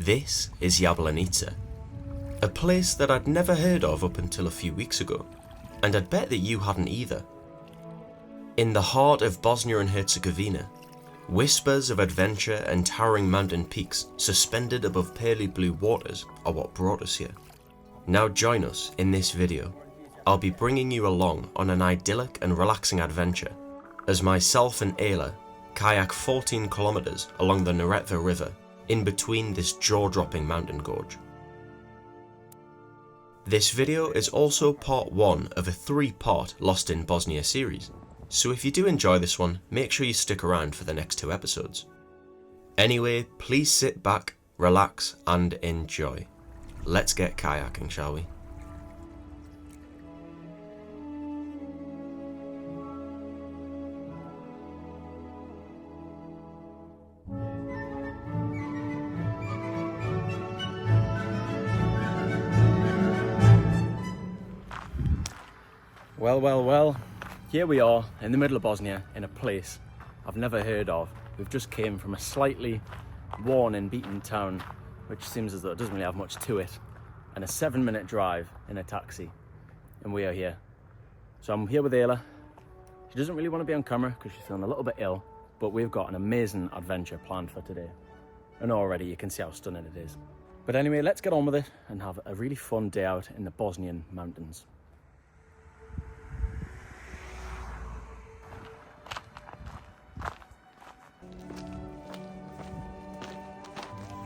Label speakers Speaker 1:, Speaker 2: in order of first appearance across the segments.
Speaker 1: This is Jablanica, a place that I'd never heard of up until a few weeks ago, and I'd bet that you hadn't either. In the heart of Bosnia and Herzegovina, whispers of adventure and towering mountain peaks suspended above pearly blue waters are what brought us here. Now join us in this video. I'll be bringing you along on an idyllic and relaxing adventure as myself and Ayla kayak 14 kilometres along the Neretva River in between this jaw-dropping mountain gorge. This video is also part 1 of a 3-part Lost in Bosnia series, so if you do enjoy this one, make sure you stick around for the next 2 episodes. Anyway, please sit back, relax and enjoy. Let's get kayaking, shall we?
Speaker 2: Well, here we are in the middle of Bosnia in a place I've never heard of. We've just came from a slightly worn and beaten town, which seems as though it doesn't really have much to it, and a 7-minute drive in a taxi, and we are here. So I'm here with Ayla. She doesn't really want to be on camera because she's feeling a little bit ill, but we've got an amazing adventure planned for today, and already you can see how stunning it is. But anyway, let's get on with it and have a really fun day out in the Bosnian mountains.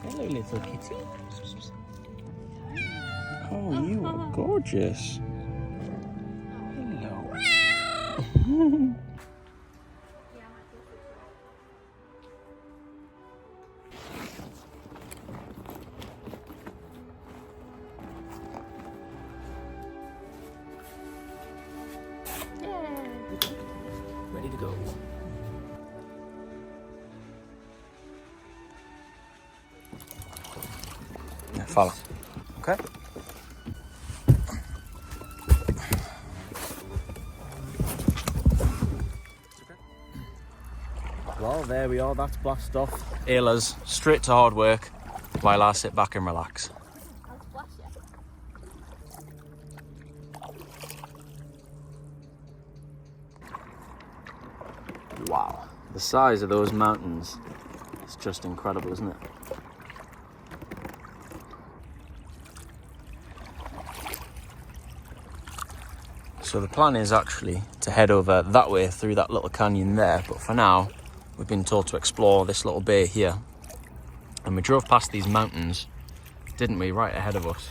Speaker 2: Hello, little kitty. Oh, you are gorgeous. Hello. Ready to go. Follow. Okay. Well, there we are. That's blast off. Ayla's straight to hard work while I sit back and relax. Wow, the size of those mountains is just incredible, isn't it? So the plan is actually to head over that way through that little canyon there, but for now we've been told to explore this little bay here, and we drove past these mountains, didn't we, right ahead of us,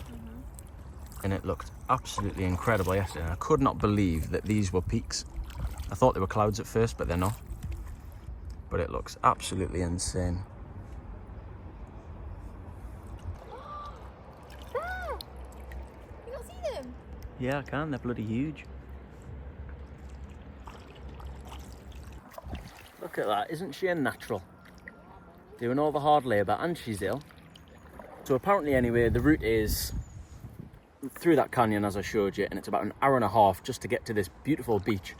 Speaker 2: and it looked absolutely incredible yesterday. I could not believe that these were peaks. I thought they were clouds at first, but they're not, but it looks absolutely insane.
Speaker 3: You can't see them?
Speaker 2: Yeah, I can, they're bloody huge. Look at that, isn't she a natural? Doing all the hard labour, and she's ill. So apparently anyway, the route is through that canyon as I showed you, and it's about an hour and a half just to get to this beautiful beach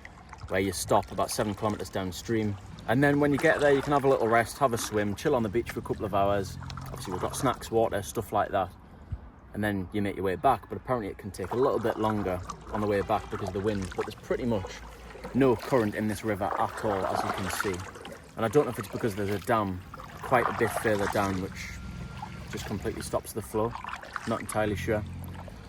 Speaker 2: where you stop about 7 kilometres downstream. And then when you get there, you can have a little rest, have a swim, chill on the beach for a couple of hours. Obviously we've got snacks, water, stuff like that. And then you make your way back, but apparently it can take a little bit longer on the way back because of the wind, but there's pretty much no current in this river at all, as you can see. And I don't know if it's because there's a dam quite a bit further down which just completely stops the flow, not entirely sure.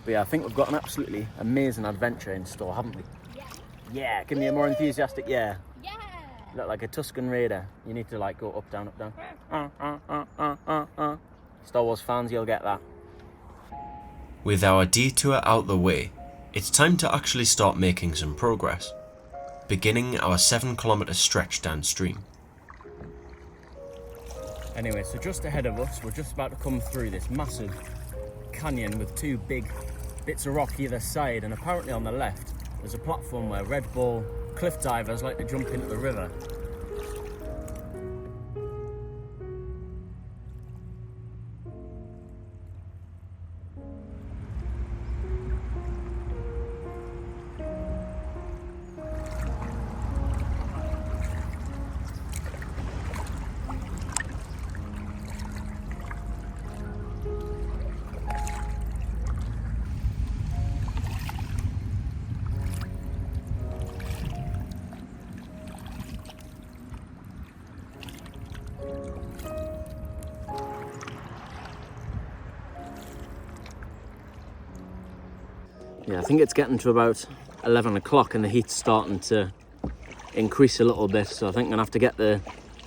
Speaker 2: But yeah, I think we've got an absolutely amazing adventure in store, haven't we?
Speaker 3: Yeah.
Speaker 2: Yeah, give me a more enthusiastic yeah.
Speaker 3: Yeah.
Speaker 2: You look like a Tuscan raider. You need to like go up, down, up, down. Star Wars fans, you'll get that.
Speaker 1: With our detour out the way, it's time to actually start making some progress, beginning our 7-kilometre stretch downstream.
Speaker 2: Anyway, so just ahead of us, we're just about to come through this massive canyon with 2 big bits of rock either side, and apparently on the left there's a platform where Red Bull cliff divers like to jump into the river. Yeah, I think it's getting to about 11 o'clock and the heat's starting to increase a little bit, so I think I'm gonna have to get the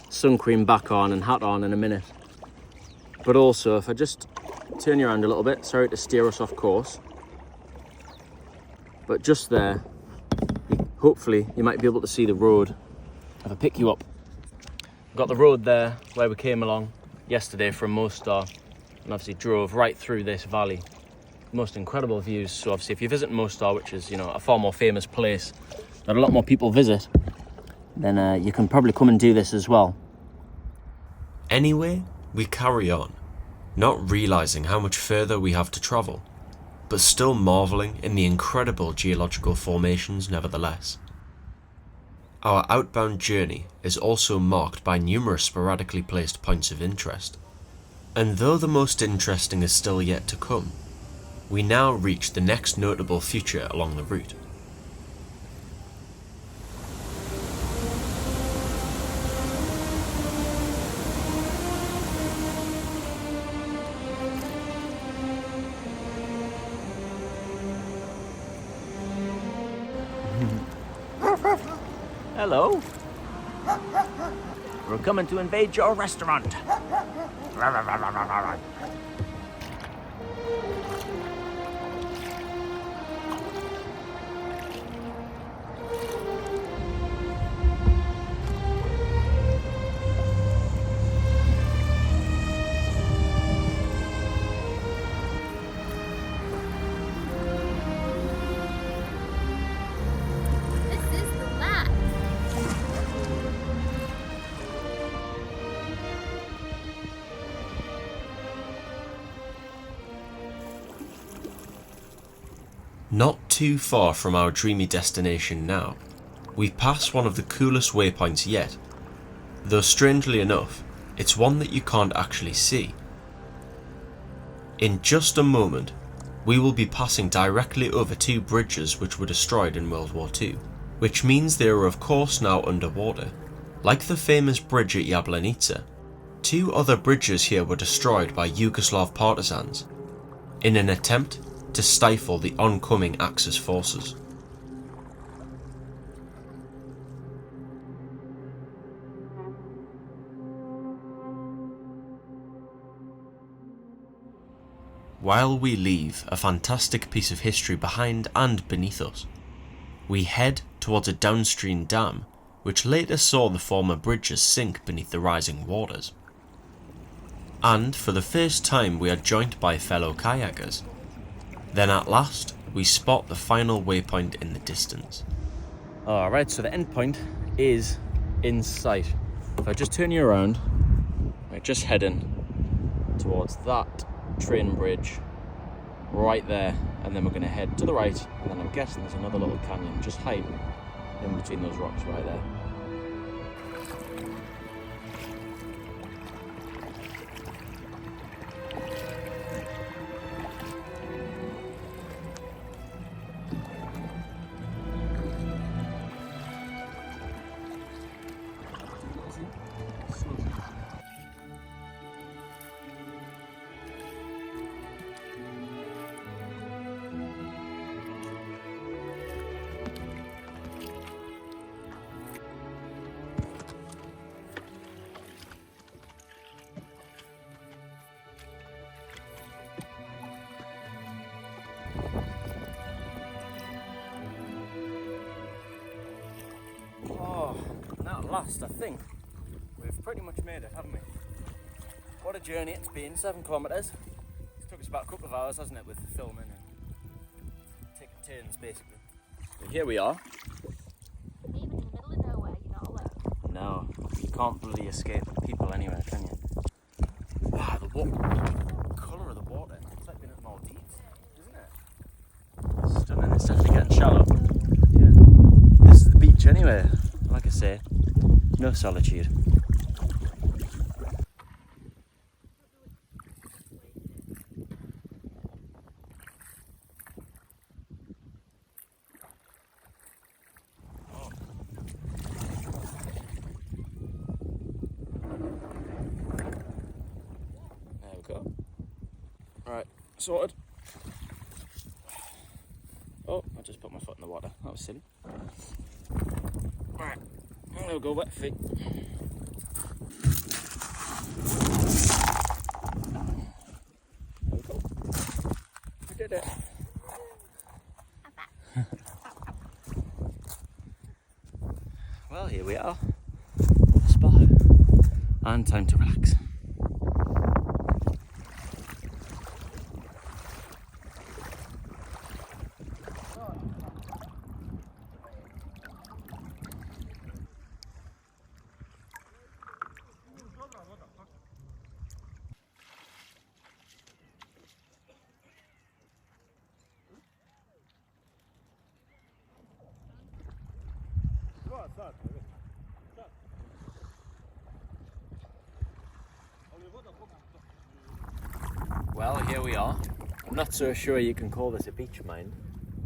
Speaker 2: sun cream back on and hat on in a minute. But also, if I just turn you around a little bit, sorry to steer us off course, but just there, hopefully you might be able to see the road if I pick you up. Got the road there where we came along yesterday from Mostar, and obviously drove right through this valley. Most incredible views. So obviously if you visit Mostar, which is, you know, a far more famous place that a lot more people visit, then you can probably come and do this as well.
Speaker 1: Anyway, we carry on, not realising how much further we have to travel, but still marvelling in the incredible geological formations nevertheless. Our outbound journey is also marked by numerous sporadically placed points of interest, and though the most interesting is still yet to come, we now reach the next notable feature along the route.
Speaker 2: Hello. We're coming to invade your restaurant.
Speaker 3: This is the map.
Speaker 1: Not too far from our dreamy destination now, we pass one of the coolest waypoints yet, though strangely enough, it's one that you can't actually see. In just a moment, we will be passing directly over two bridges which were destroyed in World War II, which means they are of course now underwater. Like the famous bridge at Jablanica, two other bridges here were destroyed by Yugoslav partisans in an attempt to stifle the oncoming Axis forces. While we leave a fantastic piece of history behind and beneath us, we head towards a downstream dam which later saw the former bridges sink beneath the rising waters. And for the first time we are joined by fellow kayakers. Then at last we spot the final waypoint in the distance.
Speaker 2: Alright, so the end point is in sight. If I just turn you around, we're just heading towards that train bridge right there, and then we're going to head to the right, and then I'm guessing there's another little canyon just hiding in between those rocks right there. At last, I think we've pretty much made it, haven't we? What a journey it's been, 7 kilometres. It took us about a couple of hours, hasn't it, with the filming and taking turns, basically. But here we are.
Speaker 3: Even in the middle of nowhere, you're not alone.
Speaker 2: No, you can't bloody escape people anywhere, can you? Wow, the colour of the water. It's like being at Maldives, isn't it? Stunning, it's definitely getting shallow. Yeah. This is the beach anyway, like I say. No solitude. There we go. Right, sorted. Oh, I just put my foot in the water. That was silly. Right, there we go, wet feet. There we go. We did it. Well, here we are. Spot. And time to relax. Well, here we are. I'm not so sure you can call this a beach, mind.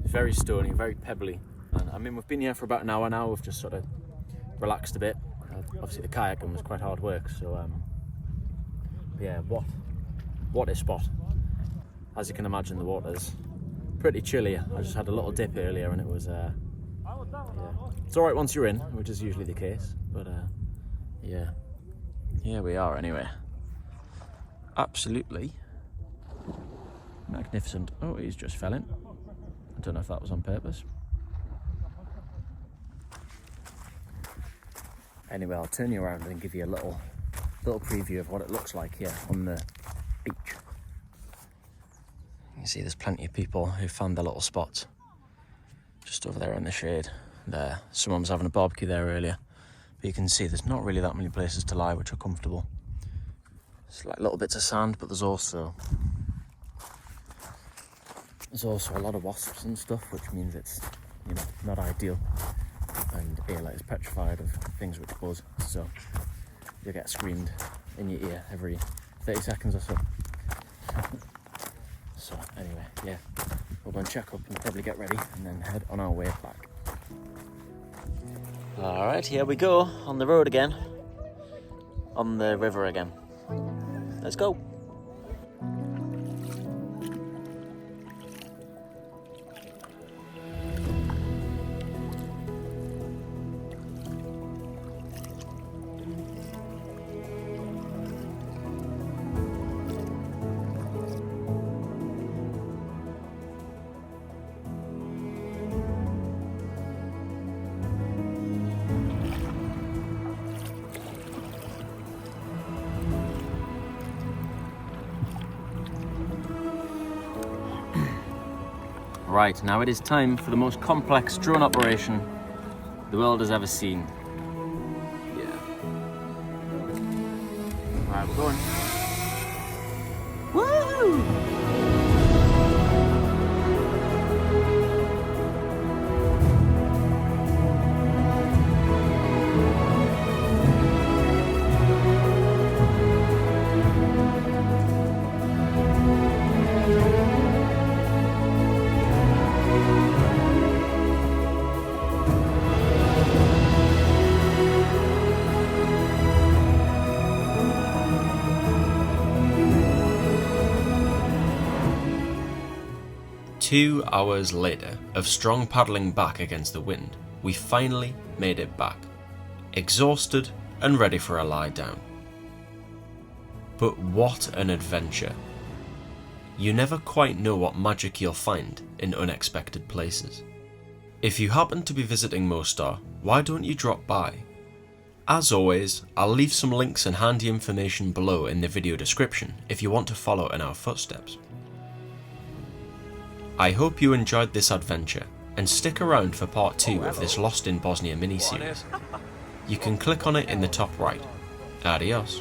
Speaker 2: It's very stony, very pebbly. And I mean, we've been here for about an hour now. We've just sort of relaxed a bit. Obviously, the kayaking was quite hard work. So, yeah, what a spot. As you can imagine, the water's pretty chilly. I just had a little dip earlier, and it was, yeah. It's all right once you're in, which is usually the case. But yeah, here we are anyway. Absolutely magnificent. Oh, he's just fell in. I don't know if that was on purpose. Anyway, I'll turn you around and give you a little preview of what it looks like here on the beach. You can see there's plenty of people who found their little spots just over there in the shade. There, someone was having a barbecue there earlier, but you can see there's not really that many places to lie which are comfortable. It's like little bits of sand, but there's also a lot of wasps and stuff, which means it's, you know, not ideal. And Ayla is petrified of things which buzz, so you'll get screamed in your ear every 30 seconds or so. So anyway, yeah, we'll go and check up and probably get ready and then head on our way back. Alright, here we go, on the road again. On the river again. Let's go. Right, now it is time for the most complex drone operation the world has ever seen. Yeah. Right, we're going. Woo!
Speaker 1: Two hours later of strong paddling back against the wind, we finally made it back, exhausted and ready for a lie down. But what an adventure. You never quite know what magic you'll find in unexpected places. If you happen to be visiting Mostar, why don't you drop by? As always, I'll leave some links and handy information below in the video description if you want to follow in our footsteps. I hope you enjoyed this adventure and stick around for part 2 of this Lost in Bosnia mini-series. You can click on it in the top right. Adios.